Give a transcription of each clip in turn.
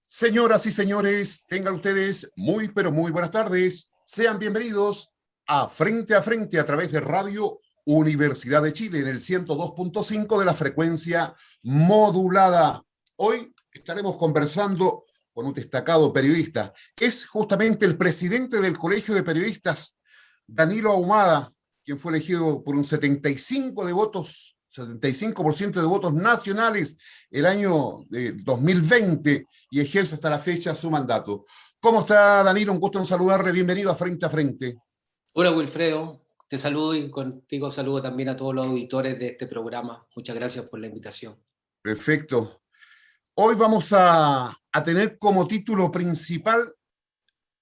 Señoras y señores, tengan ustedes muy, pero muy buenas tardes. Sean bienvenidos a Frente a través de Radio Universidad de Chile en el 102.5 de la frecuencia modulada. Hoy estaremos conversando con un destacado periodista. Es justamente el presidente del Colegio de Periodistas, Danilo Ahumada, quien fue elegido por un 75% de votos nacionales el año 2020 y ejerce hasta la fecha su mandato. ¿Cómo está, Danilo? Un gusto en saludarle. Bienvenido a Frente a Frente. Hola, Wilfredo. Te saludo y contigo saludo también a todos los auditores de este programa. Muchas gracias por la invitación. Perfecto. Hoy vamos a tener como título principal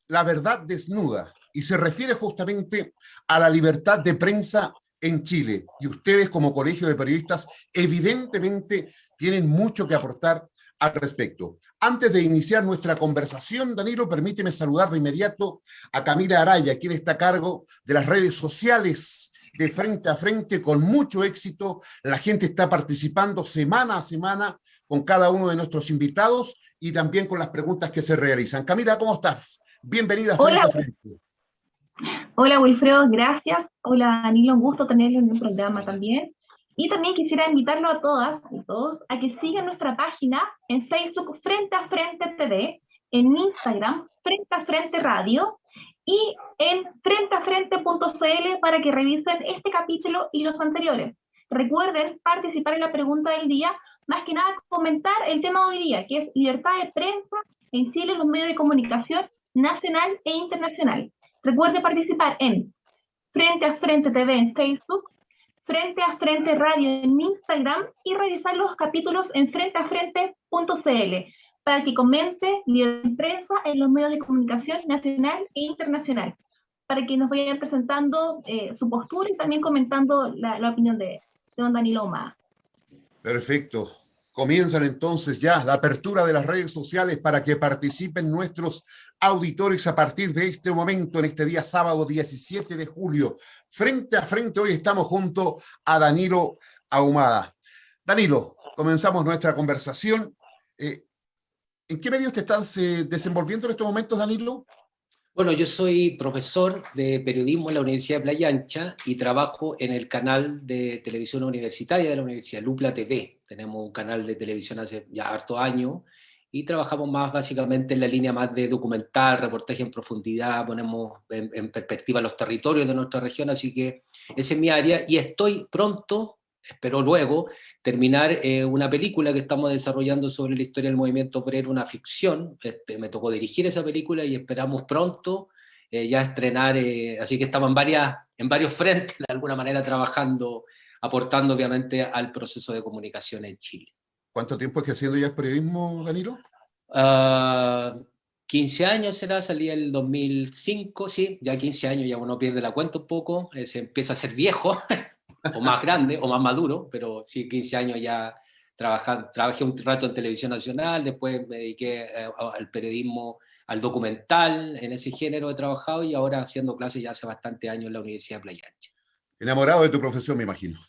La verdad desnuda, y se refiere justamente a la libertad de prensa en Chile. Y ustedes, como Colegio de Periodistas, evidentemente tienen mucho que aportar al respecto. Antes de iniciar nuestra conversación, Danilo, permíteme saludar de inmediato a Camila Araya, quien está a cargo de las redes sociales de Frente a Frente con mucho éxito. La gente está participando semana a semana con cada uno de nuestros invitados y también con las preguntas que se realizan. Camila, ¿cómo estás? Bienvenida a Frente a Frente. Hola Wilfredo, gracias. Hola Danilo, un gusto tenerlo en el programa también. Y también quisiera invitarlo a todas y todos a que sigan nuestra página en Facebook Frente a Frente TV, en Instagram Frente a Frente Radio y en frenteafrente.cl para que revisen este capítulo y los anteriores. Recuerden participar en la pregunta del día, más que nada comentar el tema de hoy día, que es libertad de prensa en Chile en los medios de comunicación nacional e internacional. Recuerde participar en Frente a Frente TV en Facebook, Frente a Frente Radio en Instagram y revisar los capítulos en frenteafrente.cl para que comente libertad de prensa en los medios de comunicación nacional e internacional, para que nos vayan presentando su postura y también comentando la opinión de don Danilo Ahumada. Perfecto. Comienzan entonces ya la apertura de las redes sociales para que participen nuestros auditores a partir de este momento, en este día sábado 17 de julio. Frente a Frente, hoy estamos junto a Danilo Ahumada. Danilo, comenzamos nuestra conversación. ¿En qué medios te estás desenvolviendo en estos momentos, Danilo? Bueno, yo soy profesor de periodismo en la Universidad de Playa Ancha y trabajo en el canal de televisión universitaria de la Universidad, Lupla TV. Tenemos un canal de televisión hace ya harto años y trabajamos más básicamente en la línea más de documental, reportaje en profundidad, ponemos en perspectiva los territorios de nuestra región, así que esa es mi área y estoy pronto, espero luego, terminar una película que estamos desarrollando sobre la historia del movimiento obrero, una ficción. Me tocó dirigir esa película y esperamos pronto ya estrenar, así que estamos en varios frentes, de alguna manera trabajando, aportando obviamente al proceso de comunicación en Chile. ¿Cuánto tiempo ejerciendo ya el periodismo, Danilo? 15 años será, salí el 2005, sí, ya 15 años, ya uno pierde la cuenta un poco, se empieza a ser viejo, o más grande, o más maduro, pero sí, 15 años ya trabajé un rato en Televisión Nacional, después me dediqué al periodismo, al documental, en ese género he trabajado y ahora haciendo clases ya hace bastante años en la Universidad de Playa Ancha. Enamorado de tu profesión, me imagino.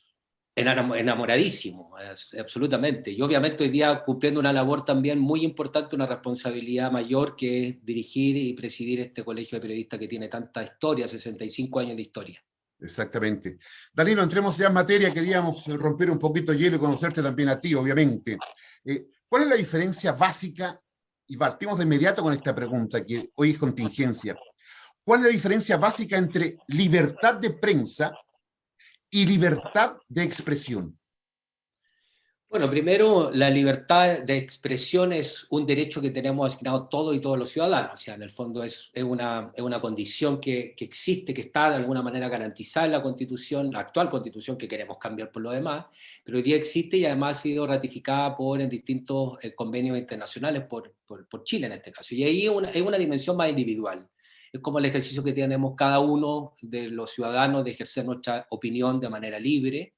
Enamoradísimo, absolutamente. Y obviamente hoy día cumpliendo una labor también muy importante, una responsabilidad mayor que es dirigir y presidir este colegio de periodistas que tiene tanta historia, 65 años de historia. Exactamente. Danilo, entremos ya en materia, queríamos romper un poquito el hielo y conocerte también a ti, obviamente. ¿Cuál es la diferencia básica? Y partimos de inmediato con esta pregunta, que hoy es contingencia. ¿Cuál es la diferencia básica entre libertad de prensa y libertad de expresión? Bueno, primero, la libertad de expresión es un derecho que tenemos asignado todos y todos los ciudadanos. O sea, en el fondo es una condición que existe, que está de alguna manera garantizada en la Constitución, la actual Constitución que queremos cambiar por lo demás, pero hoy día existe y además ha sido ratificada en distintos convenios internacionales por Chile en este caso. Y ahí hay una dimensión más individual. Es como el ejercicio que tenemos cada uno de los ciudadanos de ejercer nuestra opinión de manera libre,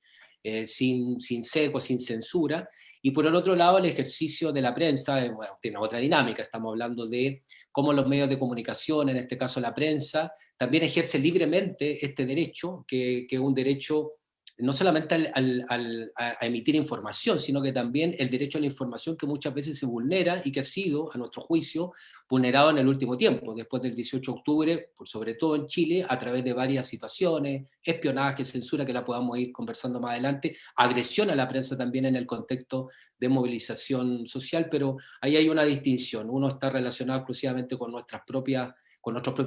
sin seco, sin censura, y por el otro lado el ejercicio de la prensa bueno, tiene otra dinámica. Estamos hablando de cómo los medios de comunicación, en este caso la prensa, también ejerce libremente este derecho, que es un derecho no solamente a emitir información, sino que también el derecho a la información que muchas veces se vulnera y que ha sido, a nuestro juicio, vulnerado en el último tiempo, después del 18 de octubre, sobre todo en Chile, a través de varias situaciones, espionaje, censura, que la podamos ir conversando más adelante, agresión a la prensa también en el contexto de movilización social, pero ahí hay una distinción. Uno está relacionado exclusivamente con nuestros propios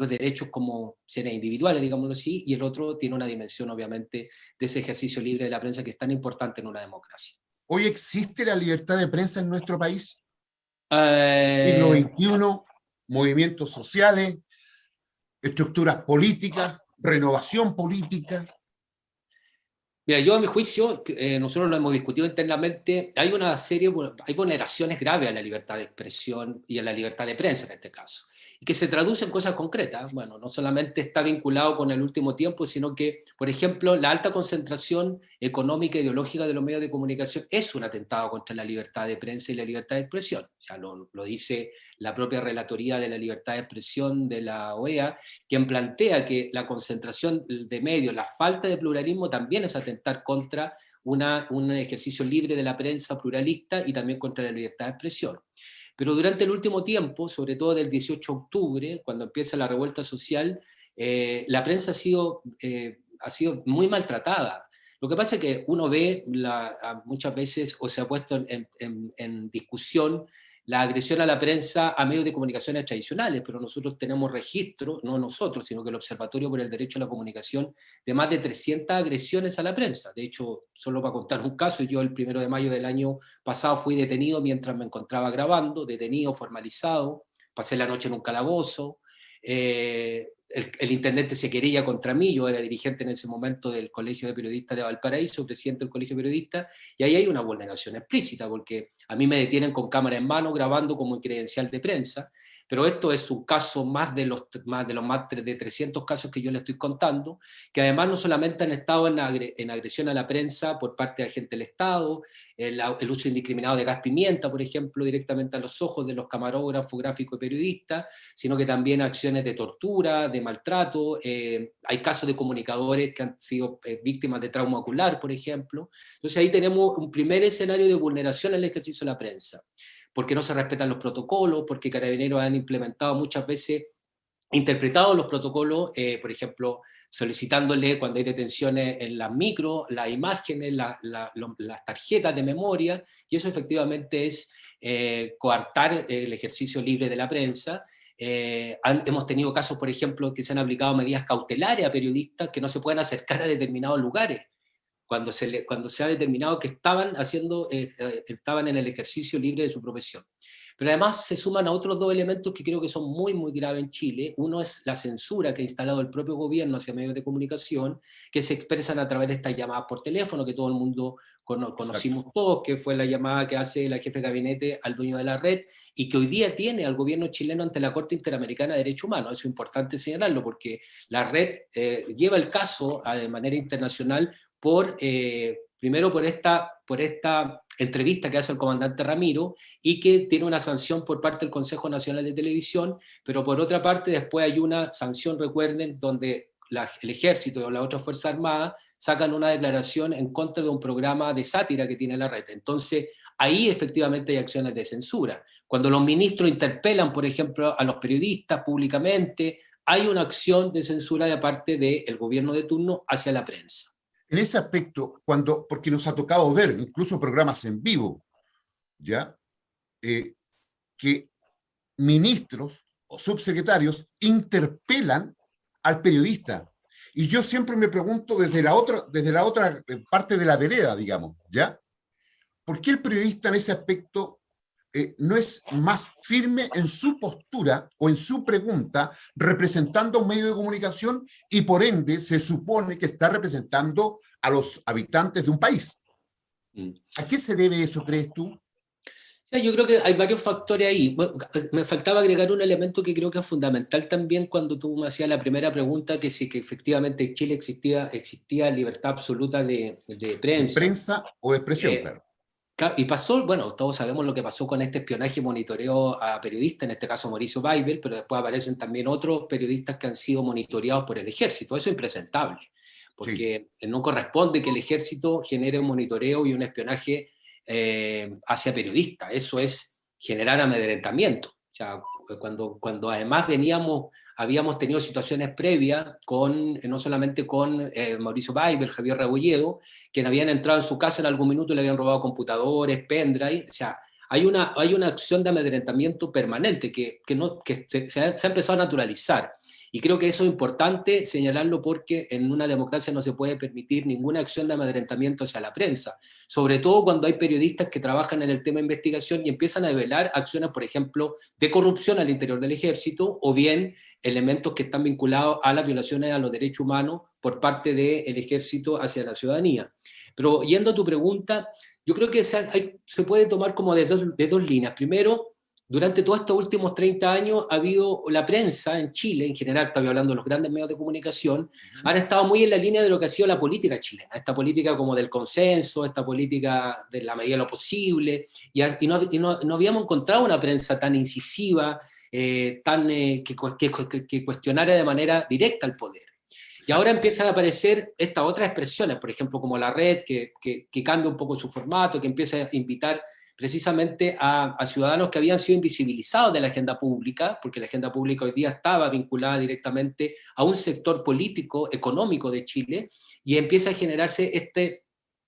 derechos como seres individuales, digámoslo así, y el otro tiene una dimensión, obviamente, de ese ejercicio libre de la prensa que es tan importante en una democracia. ¿Hoy existe la libertad de prensa en nuestro país? Siglo Eh, XXI, movimientos sociales, estructuras políticas, renovación política. Mira, yo a mi juicio, nosotros lo hemos discutido internamente, hay vulneraciones graves a la libertad de expresión y a la libertad de prensa en este caso, y que se traducen en cosas concretas. Bueno, no solamente está vinculado con el último tiempo, sino que, por ejemplo, la alta concentración económica e ideológica de los medios de comunicación es un atentado contra la libertad de prensa y la libertad de expresión. O sea, lo dice la propia Relatoría de la Libertad de Expresión de la OEA, quien plantea que la concentración de medios, la falta de pluralismo también es atentar contra un ejercicio libre de la prensa pluralista y también contra la libertad de expresión. Pero durante el último tiempo, sobre todo del 18 de octubre, cuando empieza la revuelta social, la prensa ha sido muy maltratada. Lo que pasa es que uno ve muchas veces, o se ha puesto en discusión, la agresión a la prensa a medios de comunicaciones tradicionales, pero nosotros tenemos registro, no nosotros, sino que el Observatorio por el Derecho a la Comunicación, de más de 300 agresiones a la prensa. De hecho, solo para contar un caso, yo el 1 de mayo del año pasado fui detenido mientras me encontraba grabando, detenido, formalizado, pasé la noche en un calabozo, el intendente se querella contra mí, yo era dirigente en ese momento del Colegio de Periodistas de Valparaíso, presidente del Colegio de Periodistas, y ahí hay una vulneración explícita, porque a mí me detienen con cámara en mano grabando como credencial de prensa, pero esto es un caso más de los más de 300 casos que yo le estoy contando, que además no solamente han estado en agresión a la prensa por parte de agentes del Estado, el uso indiscriminado de gas pimienta, por ejemplo, directamente a los ojos de los camarógrafos, gráficos y periodistas, sino que también acciones de tortura, de maltrato. Hay casos de comunicadores que han sido víctimas de trauma ocular, por ejemplo. Entonces ahí tenemos un primer escenario de vulneración al ejercicio de la prensa, porque no se respetan los protocolos, porque Carabineros han implementado muchas veces, interpretado los protocolos, por ejemplo, solicitándole cuando hay detenciones en las micro, las imágenes, las tarjetas de memoria, y eso efectivamente es coartar el ejercicio libre de la prensa. Hemos tenido casos, por ejemplo, que se han aplicado medidas cautelares a periodistas que no se pueden acercar a determinados lugares, cuando se ha determinado que estaban en el ejercicio libre de su profesión. Pero además se suman a otros dos elementos que creo que son muy, muy graves en Chile. Uno es la censura que ha instalado el propio gobierno hacia medios de comunicación, que se expresan a través de estas llamadas por teléfono, que todo el mundo conocimos todos, que fue la llamada que hace la jefe de gabinete al dueño de la red, y que hoy día tiene al gobierno chileno ante la Corte Interamericana de Derechos Humanos. Eso es importante señalarlo, porque la red lleva el caso de manera internacional primero por esta entrevista que hace el comandante Ramiro y que tiene una sanción por parte del Consejo Nacional de Televisión, pero por otra parte después hay una sanción, recuerden, donde el ejército o la otra fuerza armada sacan una declaración en contra de un programa de sátira que tiene la red. Entonces ahí efectivamente hay acciones de censura. Cuando los ministros interpelan, por ejemplo, a los periodistas públicamente, hay una acción de censura de parte del gobierno de turno hacia la prensa. En ese aspecto, porque nos ha tocado ver incluso programas en vivo, ¿ya? Que ministros o subsecretarios interpelan al periodista. Y yo siempre me pregunto desde la otra parte de la vereda, digamos, ¿ya? ¿Por qué el periodista en ese aspecto no es más firme en su postura o en su pregunta representando a un medio de comunicación y por ende se supone que está representando a los habitantes de un país? ¿A qué se debe eso, crees tú? Yo creo que hay varios factores ahí. Me faltaba agregar un elemento que creo que es fundamental también cuando tú me hacías la primera pregunta, que si que efectivamente en Chile existía libertad absoluta de prensa. De prensa o de expresión, claro. Y pasó, bueno, todos sabemos lo que pasó con este espionaje y monitoreo a periodistas, en este caso Mauricio Weibel, pero después aparecen también otros periodistas que han sido monitoreados por el ejército. Eso es impresentable, Sí. porque no corresponde que el ejército genere un monitoreo y un espionaje hacia periodistas. Eso es generar amedrentamiento. O sea, cuando además habíamos tenido situaciones previas no solamente con Mauricio Baiber, Javier Rebolledo, que habían entrado en su casa en algún minuto y le habían robado computadores, pendrive. O sea, hay una acción de amedrentamiento permanente que se ha empezado a naturalizar. Y creo que eso es importante señalarlo, porque en una democracia no se puede permitir ninguna acción de amedrentamiento hacia la prensa, sobre todo cuando hay periodistas que trabajan en el tema de investigación y empiezan a develar acciones, por ejemplo, de corrupción al interior del ejército, o bien elementos que están vinculados a las violaciones a los derechos humanos por parte del ejército hacia la ciudadanía. Pero yendo a tu pregunta, yo creo que se puede tomar como de dos líneas. Primero, durante todos estos últimos 30 años ha habido la prensa en Chile, en general, estoy hablando de los grandes medios de comunicación, han estado muy en la línea de lo que ha sido la política chilena, esta política como del consenso, esta política de la medida de lo posible, y no habíamos encontrado una prensa tan incisiva, que cuestionara de manera directa el poder. Y ahora empiezan a aparecer estas otras expresiones, por ejemplo, como la red, que cambia un poco su formato, que empieza a invitar precisamente a ciudadanos que habían sido invisibilizados de la agenda pública, porque la agenda pública hoy día estaba vinculada directamente a un sector político, económico de Chile, y empieza a generarse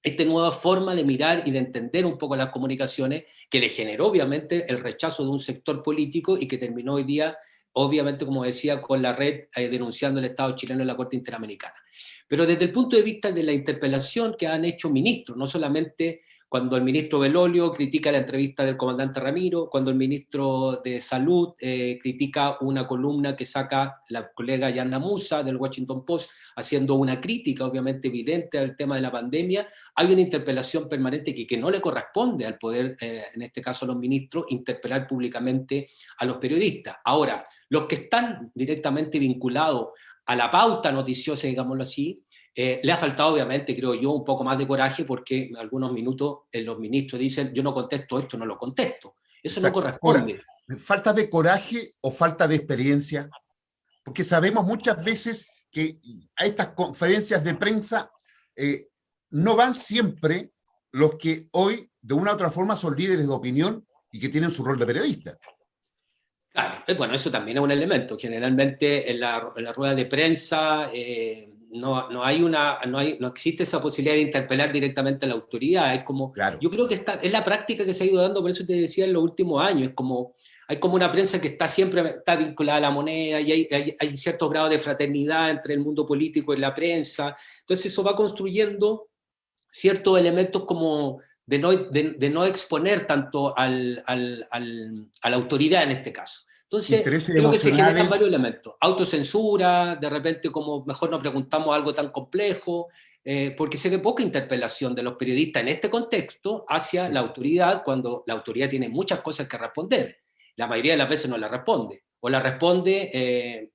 esta nueva forma de mirar y de entender un poco las comunicaciones, que le generó obviamente el rechazo de un sector político y que terminó hoy día, obviamente, como decía, con la red denunciando el Estado chileno en la Corte Interamericana. Pero desde el punto de vista de la interpelación que han hecho ministros, no solamente cuando el ministro Belolio critica la entrevista del comandante Ramiro, cuando el ministro de Salud critica una columna que saca la colega Yanna Musa del Washington Post, haciendo una crítica obviamente evidente al tema de la pandemia, hay una interpelación permanente que no le corresponde al poder, en este caso a los ministros, interpelar públicamente a los periodistas. Ahora, los que están directamente vinculados a la pauta noticiosa, digámoslo así, le ha faltado, obviamente, creo yo, un poco más de coraje, porque en algunos minutos los ministros dicen: yo no contesto esto, no lo contesto. Eso Exacto. no corresponde. Ahora, ¿falta de coraje o falta de experiencia? Porque sabemos muchas veces que a estas conferencias de prensa no van siempre los que hoy, de una u otra forma, son líderes de opinión y que tienen su rol de periodista. Claro, bueno, eso también es un elemento. Generalmente en la rueda de prensa no existe esa posibilidad de interpelar directamente a la autoridad. Es como, claro. Yo creo que es la práctica que se ha ido dando, por eso te decía, en los últimos años. Hay como una prensa que siempre está vinculada a la moneda, y hay ciertos grados de fraternidad entre el mundo político y la prensa. Entonces eso va construyendo ciertos elementos como de no exponer tanto a la autoridad en este caso. Entonces, creo que se generan varios elementos. Autocensura, de repente como mejor no preguntamos algo tan complejo, porque se ve poca interpelación de los periodistas en este contexto hacia la autoridad, cuando la autoridad tiene muchas cosas que responder. La mayoría de las veces no la responde. O la responde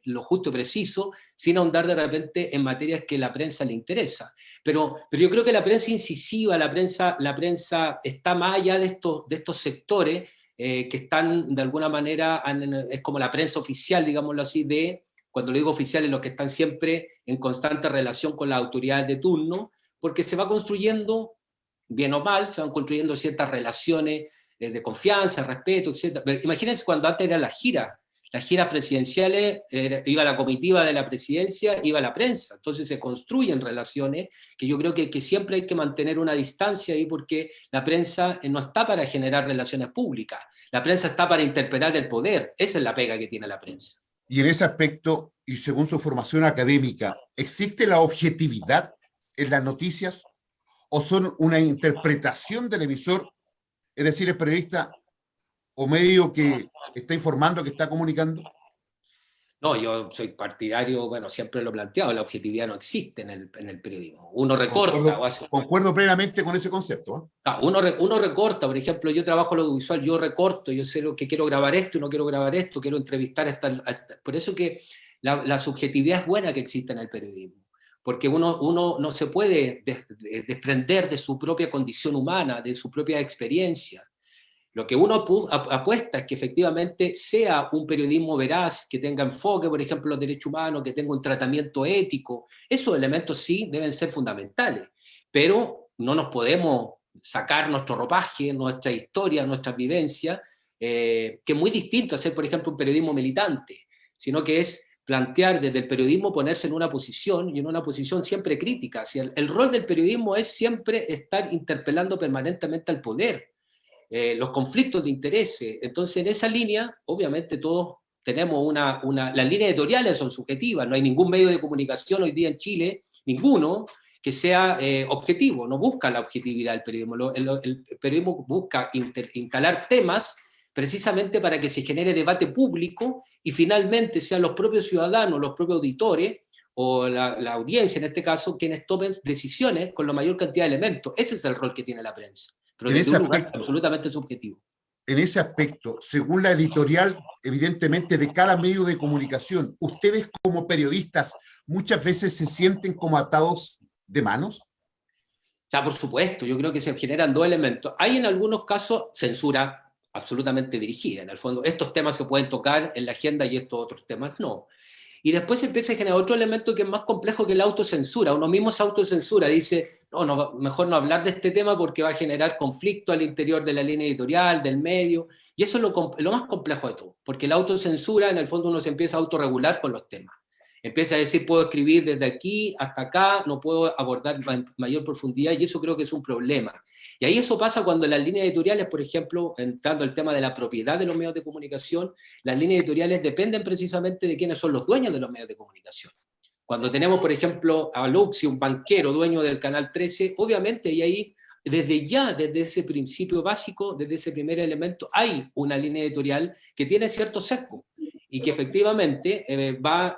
lo justo y preciso, sin ahondar de repente en materias que a la prensa le interesa. Pero yo creo que la prensa incisiva, la prensa está más allá de estos sectores que están de alguna manera, es como la prensa oficial, digámoslo así, cuando lo digo oficial, es los que están siempre en constante relación con las autoridades de turno, porque se va construyendo, bien o mal, se van construyendo ciertas relaciones de confianza, respeto, etc. Pero imagínense cuando antes eran las giras presidenciales, iba la comitiva de la presidencia, iba la prensa. Entonces se construyen relaciones que yo creo que siempre hay que mantener una distancia ahí, porque la prensa no está para generar relaciones públicas. La prensa está para interpelar el poder. Esa es la pega que tiene la prensa. Y en ese aspecto, y según su formación académica, ¿existe la objetividad en las noticias o son una interpretación del emisor? Es decir, el periodista o medio que está informando, que está comunicando. No, yo soy partidario, bueno, siempre lo he planteado, la objetividad no existe en el periodismo. Uno recorta. Concuerdo plenamente con ese concepto. Uno recorta, por ejemplo, yo trabajo en lo audiovisual, yo recorto, yo sé lo que quiero grabar esto y no quiero grabar esto, quiero entrevistar por eso que la subjetividad es buena que existe en el periodismo, porque uno no se puede desprender de su propia condición humana, de su propia experiencia. Lo que uno apuesta es que efectivamente sea un periodismo veraz, que tenga enfoque, por ejemplo, los derechos humanos, que tenga un tratamiento ético. Esos elementos sí deben ser fundamentales, pero no nos podemos sacar nuestro ropaje, nuestra historia, nuestra vivencia, que es muy distinto a ser, por ejemplo, un periodismo militante, sino que es plantear desde el periodismo, ponerse en una posición, y en una posición siempre crítica. Si el rol del periodismo es siempre estar interpelando permanentemente al poder, los conflictos de intereses. Entonces, en esa línea, obviamente todos tenemos las líneas editoriales son subjetivas, no hay ningún medio de comunicación hoy día en Chile, ninguno, que sea objetivo, no busca la objetividad del periodismo. El periodismo busca instalar temas precisamente para que se genere debate público y finalmente sean los propios ciudadanos, los propios auditores o la audiencia en este caso, quienes tomen decisiones con la mayor cantidad de elementos. Ese es el rol que tiene la prensa, pero desde un lugar absolutamente subjetivo. En ese aspecto, según la editorial, evidentemente, de cada medio de comunicación, ¿ustedes como periodistas muchas veces se sienten como atados de manos? O sea, por supuesto, yo creo que se generan dos elementos. Hay en algunos casos censura absolutamente dirigida. En el fondo, estos temas se pueden tocar en la agenda y estos otros temas no. Y después se empieza a generar otro elemento que es más complejo, que la autocensura. Uno mismo se autocensura, dice, no, mejor no hablar de este tema porque va a generar conflicto al interior de la línea editorial, del medio, y eso es lo más complejo de todo, porque la autocensura, en el fondo, uno se empieza a autorregular con los temas. Empieza a decir, puedo escribir desde aquí hasta acá, no puedo abordar mayor profundidad, y eso creo que es un problema. Y ahí eso pasa cuando las líneas editoriales, por ejemplo, entrando al tema de la propiedad de los medios de comunicación, las líneas editoriales dependen precisamente de quiénes son los dueños de los medios de comunicación. Cuando tenemos, por ejemplo, a Luxi, un banquero dueño del Canal 13, obviamente, y ahí, desde ese principio básico, desde ese primer elemento, hay una línea editorial que tiene cierto sesgo y que efectivamente va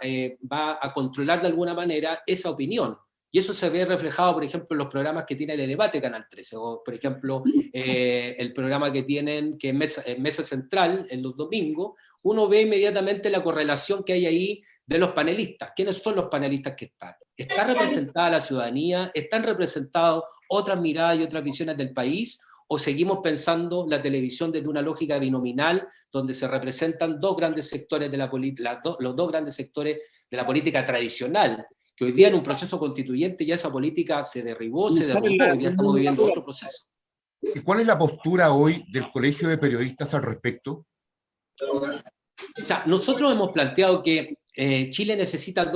a controlar de alguna manera esa opinión. Y eso se ve reflejado, por ejemplo, en los programas que tiene de debate Canal 13, o por ejemplo, el programa que tienen, que es Mesa Central, en los domingos, uno ve inmediatamente la correlación que hay ahí de los panelistas. ¿Quiénes son los panelistas que están? ¿Está representada la ciudadanía? ¿Están representadas otras miradas y otras visiones del país? ¿O seguimos pensando la televisión desde una lógica binominal, donde se representan dos grandes sectores de la política, los dos grandes sectores de la política tradicional, que hoy día en un proceso constituyente ya esa política se derribó, se derrumbó, y ya estamos viviendo otro proceso? ¿Y cuál es la postura hoy del Colegio de Periodistas al respecto? O sea, nosotros hemos planteado que Chile necesita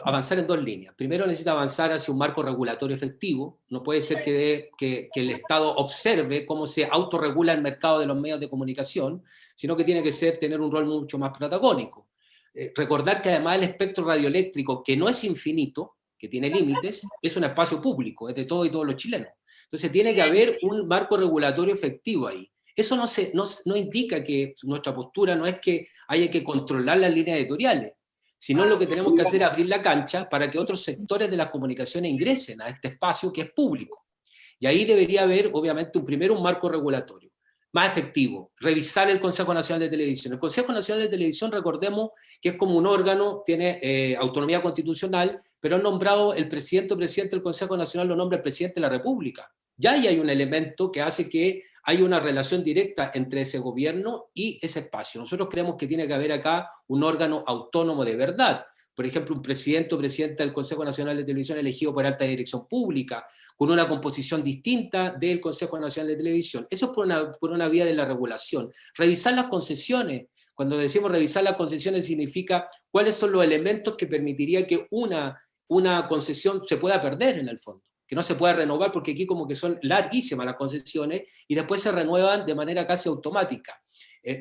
avanzar en dos líneas. Primero, necesita avanzar hacia un marco regulatorio efectivo. No puede ser que el Estado observe cómo se autorregula el mercado de los medios de comunicación, sino que tiene que tener un rol mucho más protagónico. Recordar que además el espectro radioeléctrico, que no es infinito, que tiene límites, es un espacio público, es de todos y todos los chilenos. Entonces tiene que haber un marco regulatorio efectivo ahí. Eso no indica que nuestra postura no es que haya que controlar las líneas editoriales, sino lo que tenemos que hacer es abrir la cancha para que otros sectores de las comunicaciones ingresen a este espacio que es público. Y ahí debería haber, obviamente, un marco regulatorio más efectivo, revisar el Consejo Nacional de Televisión. El Consejo Nacional de Televisión, recordemos que es como un órgano, tiene autonomía constitucional, pero han nombrado el presidente o presidente del Consejo Nacional, lo nombra el presidente de la República. Ya ahí hay un elemento que hace que haya una relación directa entre ese gobierno y ese espacio. Nosotros creemos que tiene que haber acá un órgano autónomo de verdad. Por ejemplo, un presidente o presidenta del Consejo Nacional de Televisión elegido por alta dirección pública, con una composición distinta del Consejo Nacional de Televisión. Eso es por una vía de la regulación. Revisar las concesiones. Cuando decimos revisar las concesiones significa cuáles son los elementos que permitiría que una concesión se pueda perder en el fondo, que no se pueda renovar, porque aquí como que son larguísimas las concesiones y después se renuevan de manera casi automática.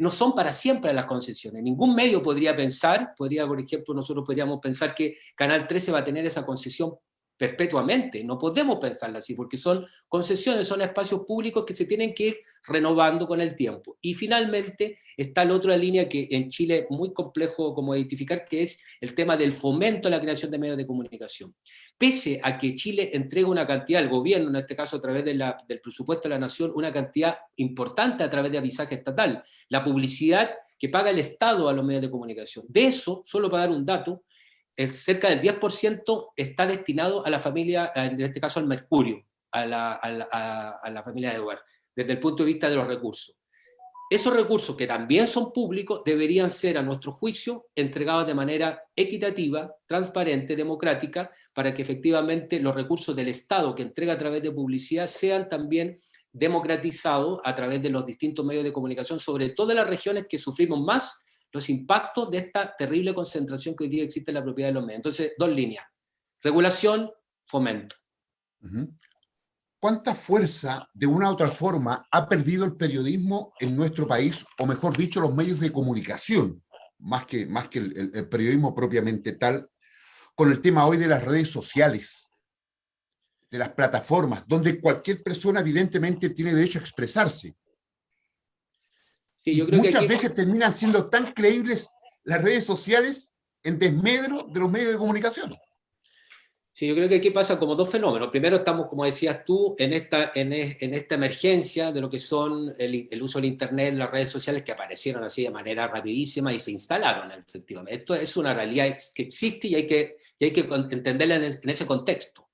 No son para siempre las concesiones. Ningún medio podría pensar, por ejemplo, nosotros podríamos pensar que Canal 13 va a tener esa concesión perpetuamente. No podemos pensarla así, porque son concesiones, son espacios públicos que se tienen que ir renovando con el tiempo. Y finalmente está la otra línea que en Chile es muy complejo como identificar, que es el tema del fomento a la creación de medios de comunicación. Pese a que Chile entrega una cantidad, el gobierno, en este caso a través del presupuesto de la Nación, una cantidad importante a través de avisaje estatal, la publicidad que paga el Estado a los medios de comunicación. De eso, solo para dar un dato, cerca del 10% está destinado a la familia, en este caso al Mercurio, a la familia de Eduardo, desde el punto de vista de los recursos. esos recursos, que también son públicos, deberían ser, a nuestro juicio, entregados de manera equitativa, transparente, democrática, para que efectivamente los recursos del Estado que entrega a través de publicidad sean también democratizados a través de los distintos medios de comunicación, sobre todo en las regiones que sufrimos más los impactos de esta terrible concentración que hoy día existe en la propiedad de los medios. Entonces, dos líneas: regulación, fomento. ¿Cuánta fuerza, de una u otra forma, ha perdido el periodismo en nuestro país, o mejor dicho, los medios de comunicación, más que el periodismo propiamente tal, con el tema hoy de las redes sociales, de las plataformas, donde cualquier persona evidentemente tiene derecho a expresarse? Sí, y yo creo muchas que aquí veces terminan siendo tan creíbles las redes sociales en desmedro de los medios de comunicación. Sí, yo creo que aquí pasa como dos fenómenos. Primero estamos, como decías tú, en esta emergencia de lo que son el uso del Internet, las redes sociales, que aparecieron así de manera rapidísima y se instalaron efectivamente. Esto es una realidad que existe y hay que entenderla en ese contexto.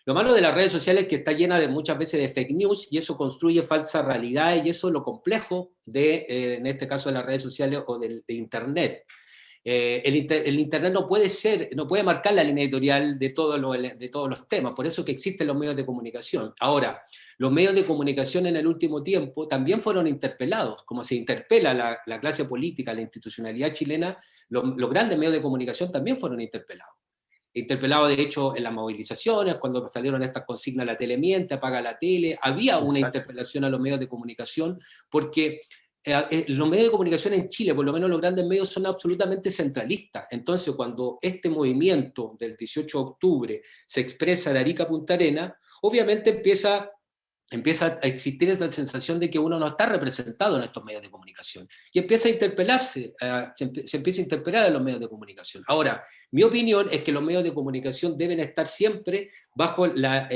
Lo malo de las redes sociales es que está llena de muchas veces de fake news, y eso construye falsas realidades, y eso es lo complejo en este caso de las redes sociales o de Internet. El Internet no puede marcar la línea editorial de todos los temas, por eso que existen los medios de comunicación. Ahora, los medios de comunicación en el último tiempo también fueron interpelados, como se interpela la clase política, la institucionalidad chilena. Los grandes medios de comunicación también fueron interpelados. De hecho, en las movilizaciones, cuando salieron estas consignas: la tele miente, apaga la tele, había una Exacto. interpelación a los medios de comunicación, porque los medios de comunicación en Chile, por lo menos los grandes medios, son absolutamente centralistas. Entonces, cuando este movimiento del 18 de octubre se expresa de Arica a Punta Arenas, obviamente empieza a existir esa sensación de que uno no está representado en estos medios de comunicación, y empieza a interpelarse, se empieza a interpelar a los medios de comunicación. Ahora, mi opinión es que los medios de comunicación deben estar siempre bajo la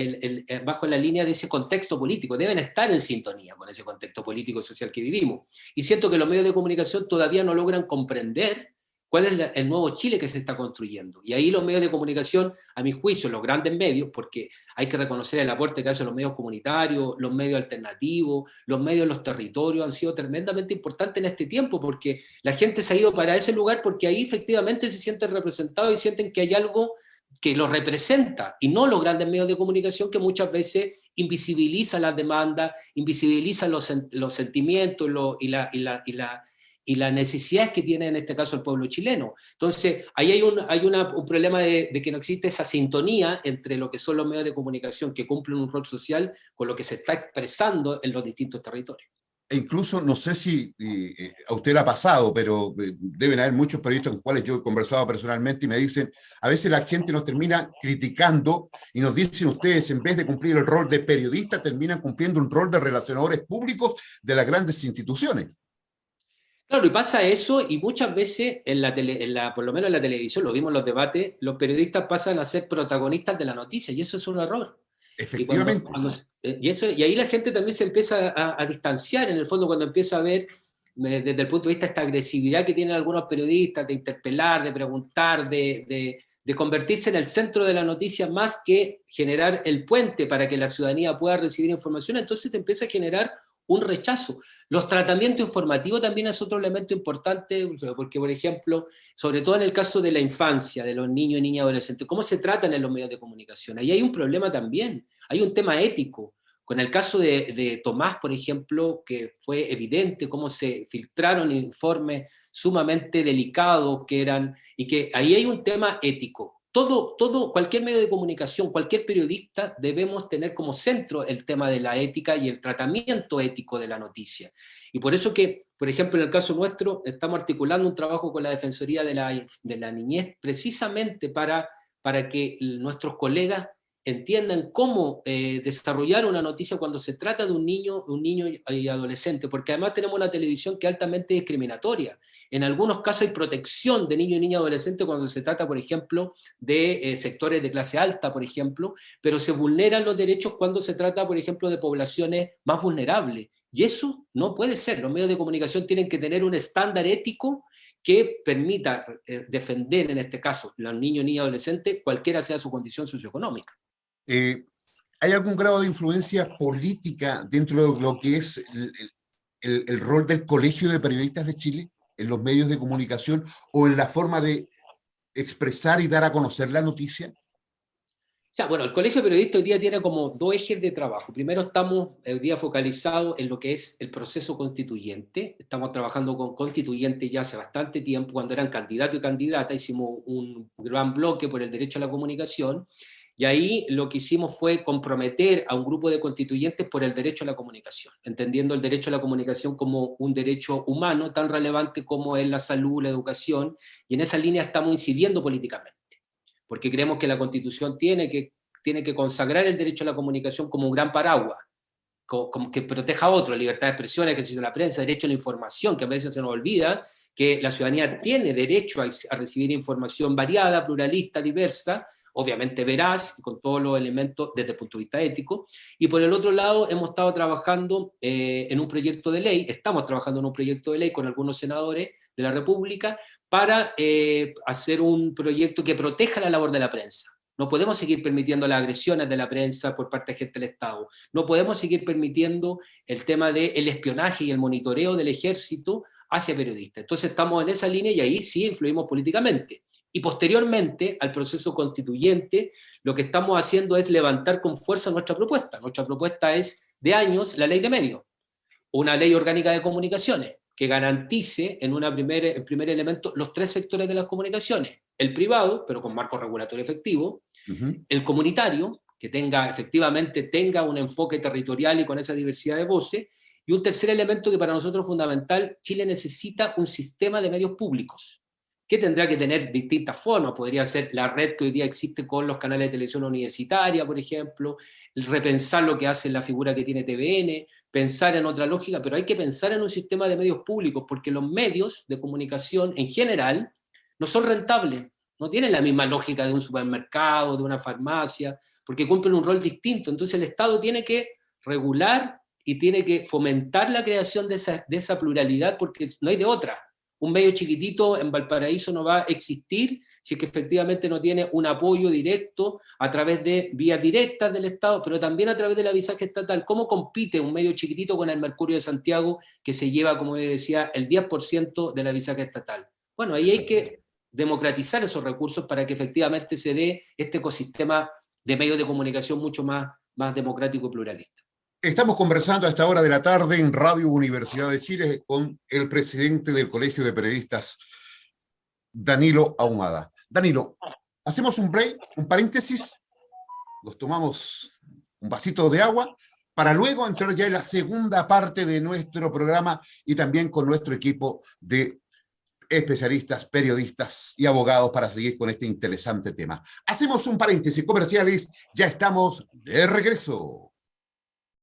línea de ese contexto político, deben estar en sintonía con ese contexto político y social que vivimos. Y siento que los medios de comunicación todavía no logran comprender cuál es el nuevo Chile que se está construyendo. Y ahí los medios de comunicación, a mi juicio, los grandes medios, porque hay que reconocer el aporte que hacen los medios comunitarios, los medios alternativos, los medios de los territorios, han sido tremendamente importantes en este tiempo, porque la gente se ha ido para ese lugar porque ahí efectivamente se sienten representados y sienten que hay algo que los representa, y no los grandes medios de comunicación, que muchas veces invisibilizan las demandas, invisibilizan los sentimientos y las necesidades que tiene en este caso el pueblo chileno. Entonces, ahí hay un problema de que no existe esa sintonía entre lo que son los medios de comunicación que cumplen un rol social con lo que se está expresando en los distintos territorios. E incluso, no sé si a usted le ha pasado, pero deben haber muchos periodistas con los cuales yo he conversado personalmente y me dicen, a veces la gente nos termina criticando y nos dicen: ustedes, en vez de cumplir el rol de periodista, terminan cumpliendo un rol de relacionadores públicos de las grandes instituciones. Claro, y pasa eso, y muchas veces, por lo menos en la televisión, lo vimos en los debates, los periodistas pasan a ser protagonistas de la noticia, y eso es un error. Efectivamente. Y ahí la gente también se empieza a distanciar, en el fondo, cuando empieza a ver, desde el punto de vista, esta agresividad que tienen algunos periodistas de interpelar, de preguntar, de convertirse en el centro de la noticia, más que generar el puente para que la ciudadanía pueda recibir información. Entonces se empieza a generar un rechazo. Los tratamientos informativos también es otro elemento importante, porque, por ejemplo, sobre todo en el caso de la infancia, de los niños y niñas adolescentes, ¿cómo se tratan en los medios de comunicación? Ahí hay un problema también, hay un tema ético. Con el caso de Tomás, por ejemplo, que fue evidente cómo se filtraron informes sumamente delicados y que ahí hay un tema ético. Cualquier medio de comunicación, cualquier periodista, debemos tener como centro el tema de la ética y el tratamiento ético de la noticia. Y por eso que, por ejemplo, en el caso nuestro, estamos articulando un trabajo con la Defensoría de la Niñez, precisamente para que nuestros colegas entiendan cómo desarrollar una noticia cuando se trata de un niño y adolescente, porque además tenemos una televisión que es altamente discriminatoria. En algunos casos hay protección de niños y niñas adolescentes cuando se trata, por ejemplo, de sectores de clase alta, por ejemplo, pero se vulneran los derechos cuando se trata, por ejemplo, de poblaciones más vulnerables. Y eso no puede ser. Los medios de comunicación tienen que tener un estándar ético que permita defender, en este caso, los niños y niñas adolescentes, cualquiera sea su condición socioeconómica. ¿Hay algún grado de influencia política dentro de lo que es el rol del Colegio de Periodistas de Chile en los medios de comunicación o en la forma de expresar y dar a conocer la noticia? O sea, bueno, el Colegio de Periodistas hoy día tiene como dos ejes de trabajo. Primero, estamos hoy día focalizados en lo que es el proceso constituyente. Estamos trabajando con constituyentes ya hace bastante tiempo. Cuando eran candidato y candidata, hicimos un gran bloque por el derecho a la comunicación. Y ahí lo que hicimos fue comprometer a un grupo de constituyentes por el derecho a la comunicación, entendiendo el derecho a la comunicación como un derecho humano tan relevante como es la salud, la educación, y en esa línea estamos incidiendo políticamente, porque creemos que la Constitución tiene que consagrar el derecho a la comunicación como un gran paraguas, como que proteja a otros, libertad de expresión, ejercicio de la prensa, derecho a la información, que a veces se nos olvida que la ciudadanía tiene derecho a recibir información variada, pluralista, diversa, obviamente veraz, con todos los elementos desde el punto de vista ético. Y por el otro lado, hemos estado trabajando en un proyecto de ley, estamos trabajando en un proyecto de ley con algunos senadores de la República para hacer un proyecto que proteja la labor de la prensa. No podemos seguir permitiendo las agresiones de la prensa por parte de gente del Estado. No podemos seguir permitiendo el tema del espionaje y el monitoreo del ejército hacia periodistas. Entonces estamos en esa línea y ahí sí influimos políticamente. Y posteriormente al proceso constituyente, lo que estamos haciendo es levantar con fuerza nuestra propuesta. Nuestra propuesta es de años la ley de medios, una ley orgánica de comunicaciones que garantice en primer elemento los tres sectores de las comunicaciones. El privado, pero con marco regulatorio efectivo, el comunitario, que efectivamente tenga un enfoque territorial y con esa diversidad de voces, y un tercer elemento que para nosotros es fundamental: Chile necesita un sistema de medios públicos, que tendrá que tener distintas formas. Podría ser la red que hoy día existe con los canales de televisión universitaria, por ejemplo, repensar lo que hace la figura que tiene TVN, pensar en otra lógica, pero hay que pensar en un sistema de medios públicos, porque los medios de comunicación en general no son rentables, no tienen la misma lógica de un supermercado, de una farmacia, porque cumplen un rol distinto. Entonces el Estado tiene que regular y tiene que fomentar la creación de esa pluralidad, porque no hay de otra. Un medio chiquitito en Valparaíso no va a existir si es que efectivamente no tiene un apoyo directo a través de vías directas del Estado, pero también a través del avisaje estatal. ¿Cómo compite un medio chiquitito con el Mercurio de Santiago, que se lleva, como decía, el 10% del avisaje estatal? Bueno, ahí hay que democratizar esos recursos para que efectivamente se dé este ecosistema de medios de comunicación mucho más democrático y pluralista. Estamos conversando a esta hora de la tarde en Radio Universidad de Chile con el presidente del Colegio de Periodistas, Danilo Ahumada. Danilo, hacemos un break, un paréntesis, nos tomamos un vasito de agua para luego entrar ya en la segunda parte de nuestro programa y también con nuestro equipo de especialistas, periodistas y abogados para seguir con este interesante tema. Hacemos un paréntesis comerciales, ya estamos de regreso.